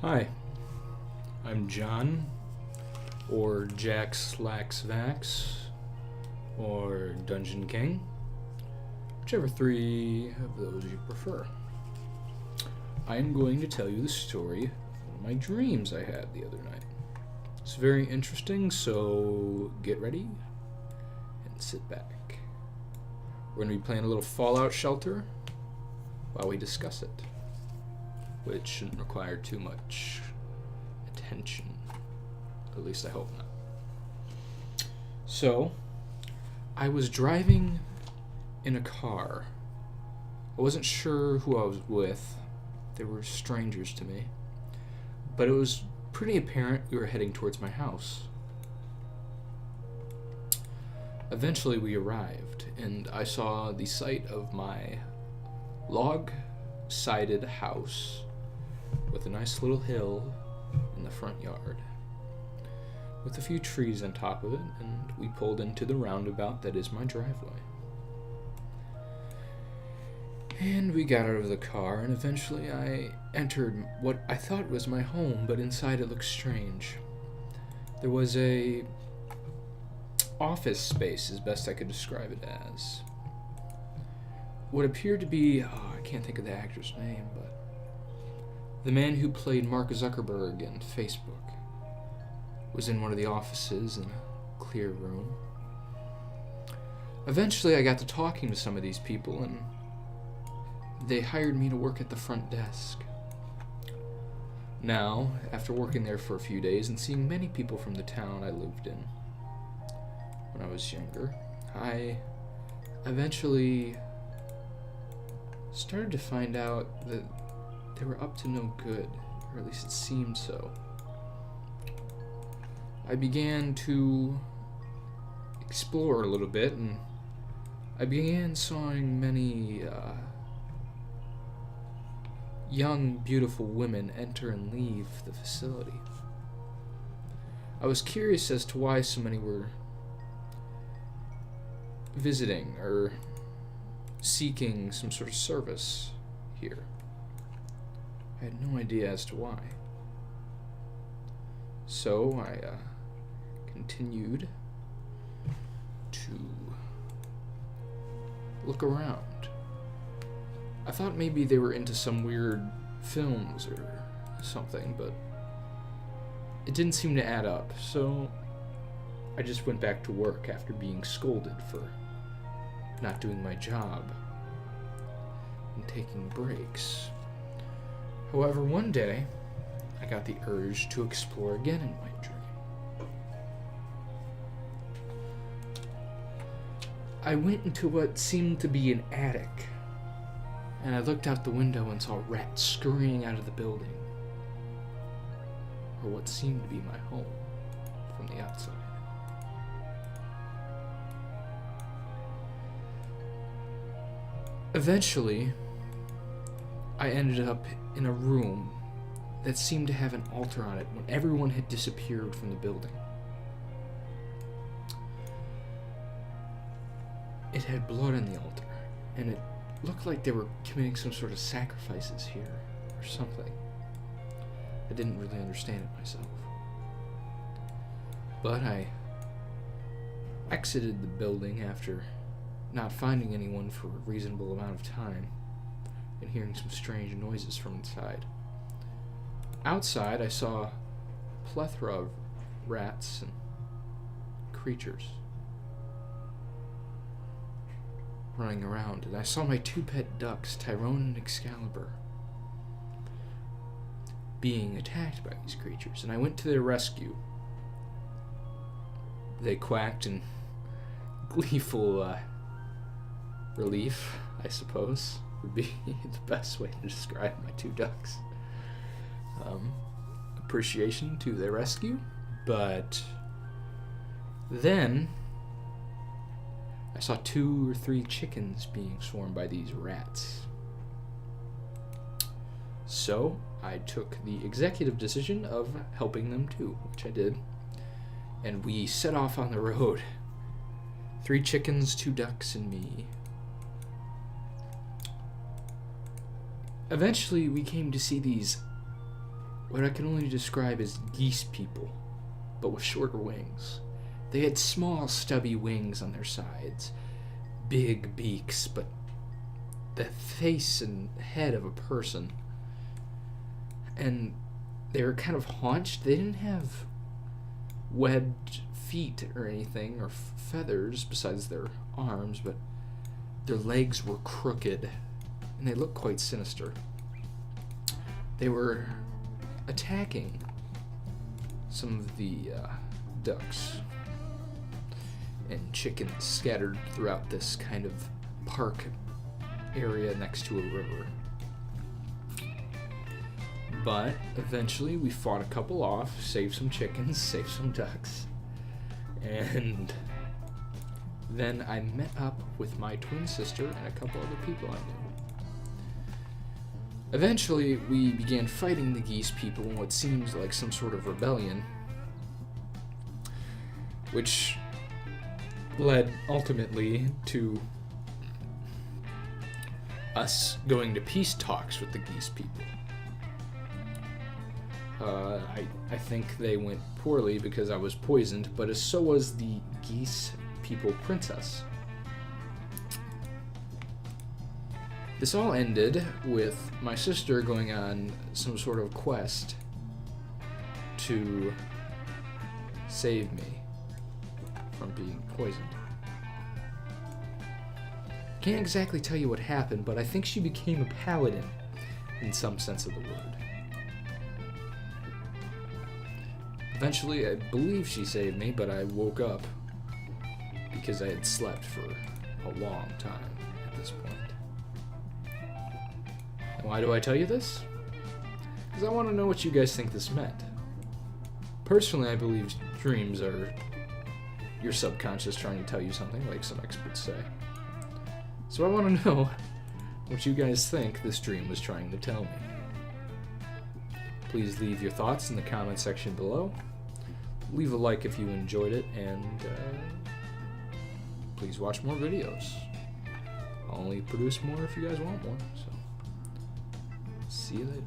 Hi, I'm John, or Jax Lax Vax, or Dungeon King, whichever three of those you prefer. I am going to tell you the story of one of my dreams I had the other night. It's very interesting, so get ready and sit back. We're going to be playing a little Fallout Shelter while we discuss it, which shouldn't require too much attention. At least I hope not. So, I was driving in a car. I wasn't sure who I was with. They were strangers to me. But it was pretty apparent we were heading towards my house. Eventually we arrived, and I saw the site of my log-sided house with a nice little hill in the front yard, with a few trees on top of it, and we pulled into the roundabout that is my driveway. And we got out of the car, and eventually I entered what I thought was my home, but inside it looked strange. There was a office space, as best I could describe it as. What appeared to be, I can't think of the actor's name, but the man who played Mark Zuckerberg in Facebook was in one of the offices in a clear room. Eventually I got to talking to some of these people, and they hired me to work at the front desk. Now, after working there for a few days and seeing many people from the town I lived in when I was younger, I eventually started to find out that they were up to no good, or at least it seemed so. I began to explore a little bit, and I began seeing many young, beautiful women enter and leave the facility. I was curious as to why so many were visiting or seeking some sort of service here. I had no idea as to why. So I continued to look around. I thought maybe they were into some weird films or something, but it didn't seem to add up, so I just went back to work after being scolded for not doing my job and taking breaks. However, one day, I got the urge to explore again in my dream. I went into what seemed to be an attic, and I looked out the window and saw rats scurrying out of the building, or what seemed to be my home from the outside. Eventually, I ended up in a room that seemed to have an altar on it when everyone had disappeared from the building. It had blood on the altar, and it looked like they were committing some sort of sacrifices here, or something. I didn't really understand it myself. But I exited the building after not finding anyone for a reasonable amount of time, and hearing some strange noises from inside. Outside, I saw a plethora of rats and creatures running around, and I saw my two pet ducks, Tyrone and Excalibur, being attacked by these creatures, and I went to their rescue. They quacked in gleeful relief, I suppose, would be the best way to describe my two ducks. Appreciation to their rescue, but then I saw 2 or 3 chickens being swarmed by these rats. So I took the executive decision of helping them too, which I did, and we set off on the road. 3 chickens, 2 ducks, and me. Eventually, we came to see these what I can only describe as geese people, but with shorter wings. They had small, stubby wings on their sides, big beaks, but the face and head of a person. And they were kind of haunched. They didn't have webbed feet or anything, or feathers besides their arms, but their legs were crooked, and they looked quite sinister. They were attacking some of the ducks and chickens scattered throughout this kind of park area next to a river. But eventually we fought a couple off, saved some chickens, saved some ducks, and then I met up with my twin sister and a couple other people I knew. Eventually we began fighting the geese people in what seems like some sort of rebellion, which led ultimately to us going to peace talks with the geese people. I think they went poorly because I was poisoned, but so was the Geese people princess. This all ended with my sister going on some sort of quest to save me from being poisoned. Can't exactly tell you what happened, but I think she became a paladin in some sense of the word. Eventually, I believe she saved me, but I woke up because I had slept for a long time at this point. And why do I tell you this? Because I want to know what you guys think this meant. Personally, I believe dreams are your subconscious trying to tell you something, like some experts say. So I want to know what you guys think this dream was trying to tell me. Please leave your thoughts in the comment section below. Leave a like if you enjoyed it, and please watch more videos. I'll only produce more if you guys want more. So, see you later.